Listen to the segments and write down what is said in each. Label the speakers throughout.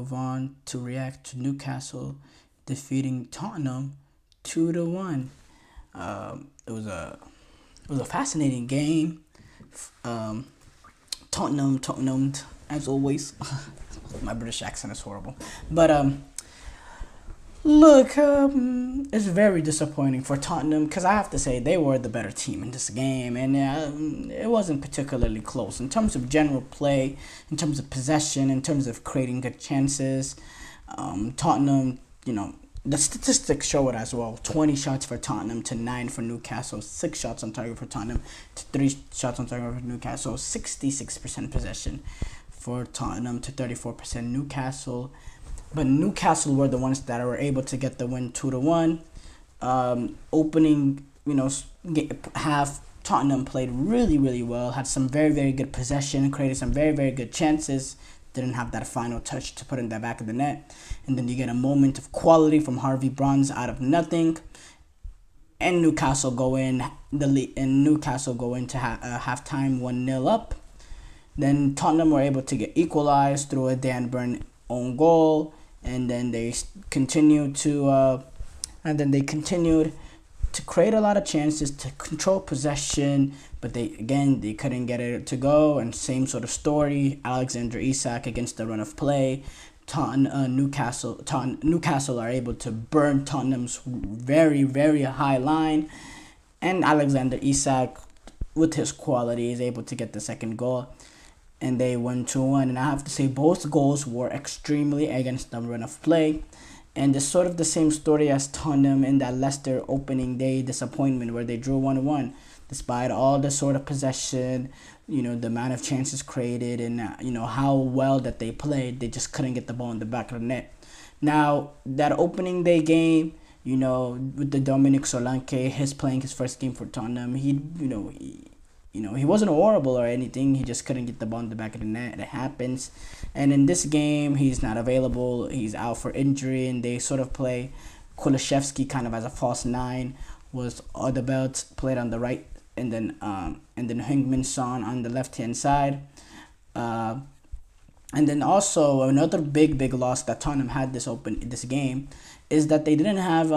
Speaker 1: move on to react to Newcastle defeating Tottenham 2-1. It was a fascinating game. Um, Tottenham, as always. My British accent is horrible, but look, it's very disappointing for Tottenham because I have to say they were the better team in this game, and it wasn't particularly close in terms of general play, in terms of possession, in terms of creating good chances. Tottenham, the statistics show it as well. 20 shots for Tottenham to 9 for Newcastle. 6 shots on target for Tottenham to 3 shots on target for Newcastle. 66% possession for Tottenham to 34% Newcastle. But Newcastle were the ones that were able to get the win 2-1. Opening, half, Tottenham played really, really well. Had some very, very good possession. Created some very, very good chances. Didn't have that final touch to put in the back of the net. And then you get a moment of quality from Harvey Barnes out of nothing. And Newcastle go in to halftime 1-0 up. Then Tottenham were able to get equalized through a Dan Burn own goal, and then they continued to create a lot of chances to control possession, but they couldn't get it to go. And same sort of story, Alexander Isak against the run of play. Newcastle are able to burn Tottenham's very, very high line, and Alexander Isak, with his quality, is able to get the second goal, and they won 2-1. And I have to say both goals were extremely against the run of play. And it's sort of the same story as Tottenham in that Leicester opening day disappointment where they drew 1-1. Despite all the sort of possession, the amount of chances created, and how well that they played, they just couldn't get the ball in the back of the net. Now, that opening day game, with the Dominic Solanke, his playing his first game for Tottenham, he wasn't horrible or anything. He just couldn't get the ball in the back of the net. It happens. And in this game, he's not available. He's out for injury, and they sort of play Kulishevsky kind of as a false nine. Was Odebelt played on the right, and then Heung-min Son on the left-hand side. And then also another big loss that Tottenham had this game is that they didn't have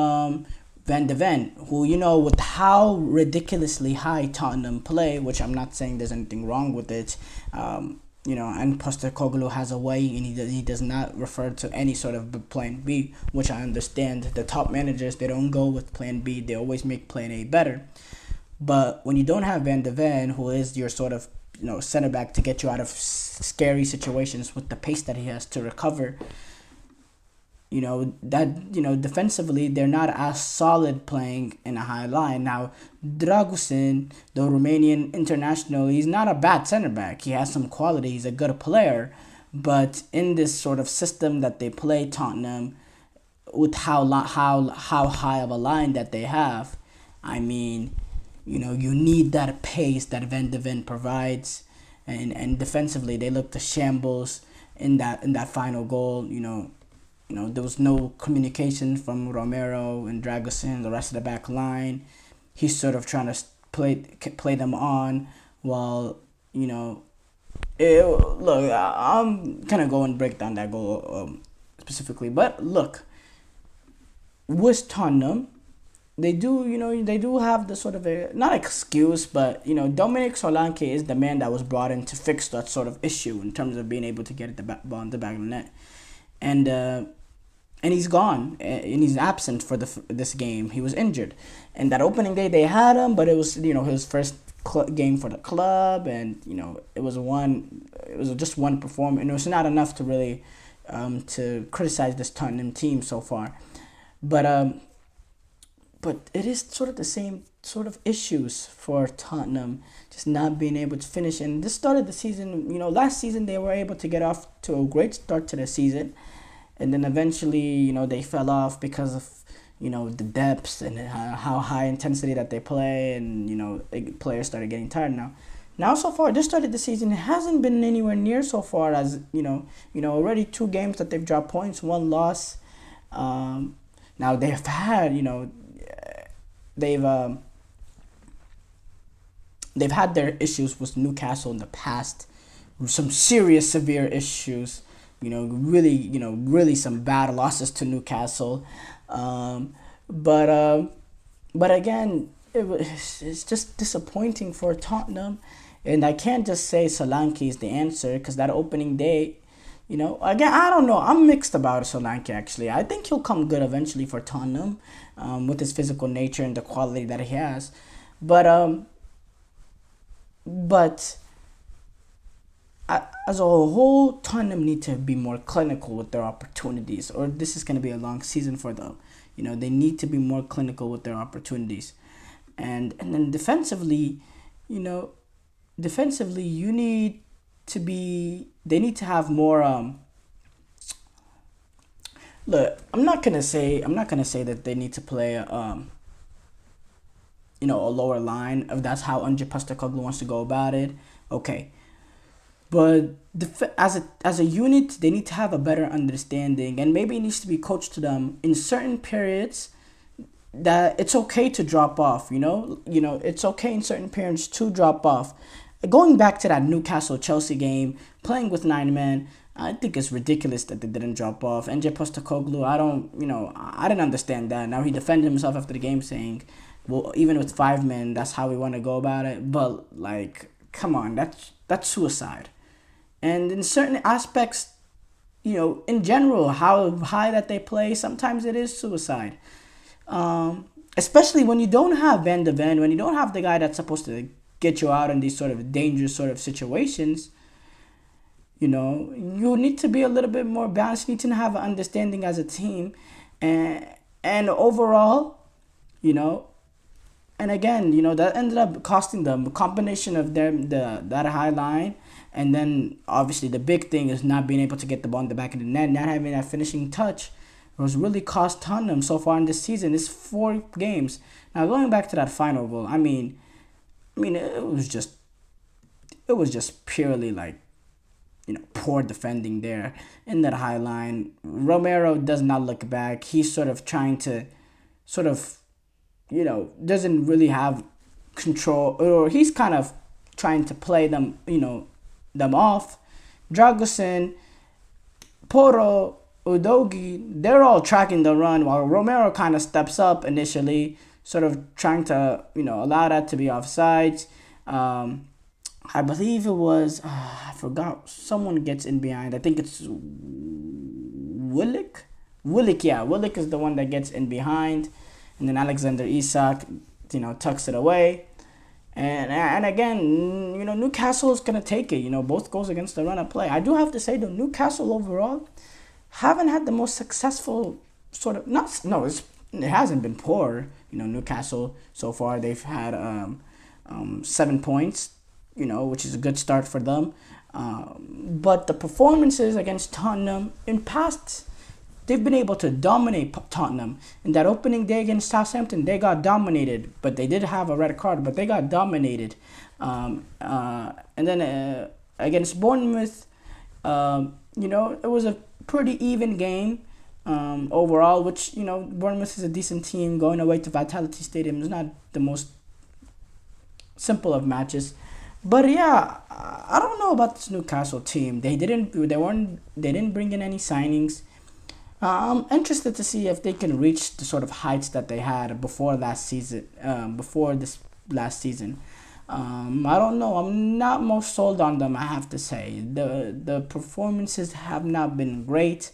Speaker 1: Van de Ven, who, with how ridiculously high Tottenham play, which I'm not saying there's anything wrong with it, and Postecoglou has a way, and he does not refer to any sort of plan B, which I understand. The top managers, they don't go with plan B, they always make plan A better. But when you don't have Van de Ven, who is your sort of, center back to get you out of scary situations with the pace that he has to recover, defensively, they're not as solid playing in a high line. Now, Dragusin, the Romanian international, he's not a bad center back. He has some quality. He's a good player. But in this sort of system that they play, Tottenham, with how high of a line that they have, you need that pace that Van de Ven provides. And defensively, they look to shambles in that final goal, there was no communication from Romero and Dragusin, the rest of the back line. He's sort of trying to play them on while, look, I'm going to go and break down that goal specifically. But look, with Tottenham, they do have the sort of not excuse, but, Dominic Solanke is the man that was brought in to fix that sort of issue in terms of being able to get the ball in the back of the net. And he's gone, and he's absent for this game. He was injured. And that opening day, they had him, but it was, his first game for the club, and, it was just one performance, and it was not enough to really to criticize this Tottenham team so far. But it is sort of the same sort of issues for Tottenham, just not being able to finish. And this started the season, last season they were able to get off to a great start to the season. And then eventually, they fell off because of, the depths and how high intensity that they play. And, players started getting tired now. Now, so far, this started the season. It hasn't been anywhere near so far as, already 2 games that they've dropped points, 1 loss. Now, they've had, they've had their issues with Newcastle in the past. Some serious, severe issues. Really some bad losses to Newcastle. Um, but again, it's just disappointing for Tottenham, and I can't just say Solanke is the answer because that opening day, again, I don't know. I'm mixed about Solanke actually. I think he'll come good eventually for Tottenham, with his physical nature and the quality that he has, but but as a whole, Tottenham need to be more clinical with their opportunities, or this is going to be a long season for them. They need to be more clinical with their opportunities, and then defensively, you know, defensively you need to be. They need to have more. Look, I'm not gonna say that they need to play a lower line if that's how Anje Postecoglou wants to go about it. Okay, but as a unit, they need to have a better understanding, and maybe it needs to be coached to them in certain periods that it's okay to drop off. It's okay in certain periods to drop off. Going back to that Newcastle Chelsea game, playing with 9 men, I think it's ridiculous that they didn't drop off. NJ Postecoglou, I didn't understand that. Now he defended himself after the game saying, well, even with 5 men, that's how we want to go about it. But come on, that's suicide. And in certain aspects, in general, how high that they play, sometimes it is suicide. Especially when you don't have Van de Ven, when you don't have the guy that's supposed to get you out in these sort of dangerous sort of situations. You need to be a little bit more balanced. You need to have an understanding as a team, and overall, and again, that ended up costing them a combination of that high line, and then obviously the big thing is not being able to get the ball in the back of the net, not having that finishing touch. It was really cost Tottenham so far in this season. It's 4 games. Now going back to that final goal, I mean, it was just purely poor defending there in that high line. Romero does not look back. He's sort of trying to, doesn't really have control, or he's kind of trying to play them, them off. Dragusin, Poro, Udogi, they're all tracking the run while Romero kind of steps up initially, sort of trying to, allow that to be offsides. I believe it was, I forgot, someone gets in behind. I think it's Willick. Willick is the one that gets in behind. And then Alexander Isak, tucks it away. And again, Newcastle is going to take it. Both goals against the run of play. I do have to say, though, Newcastle overall haven't had the most successful sort of, it hasn't been poor. Newcastle so far, they've had 7 points, which is a good start for them. But the performances against Tottenham in past, they've been able to dominate Tottenham. In that opening day against Southampton, they got dominated, but they did have a red card, but they got dominated. And then against Bournemouth, it was a pretty even game overall, which, Bournemouth is a decent team. Going away to Vitality Stadium is not the most simple of matches. But yeah, I don't know about this Newcastle team. They didn't bring in any signings. I'm interested to see if they can reach the sort of heights that they had before last season. Before this last season, I don't know. I'm not most sold on them. I have to say the performances have not been great,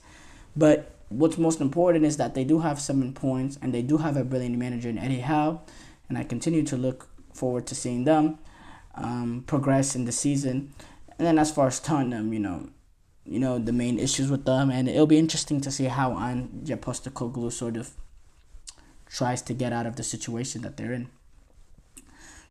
Speaker 1: but what's most important is that they do have 7 points and they do have a brilliant manager in Eddie Howe, and I continue to look forward to seeing them progress in the season. And then as far as Tottenham, the main issues with them, and it'll be interesting to see how Anja Postecoglou sort of tries to get out of the situation that they're in.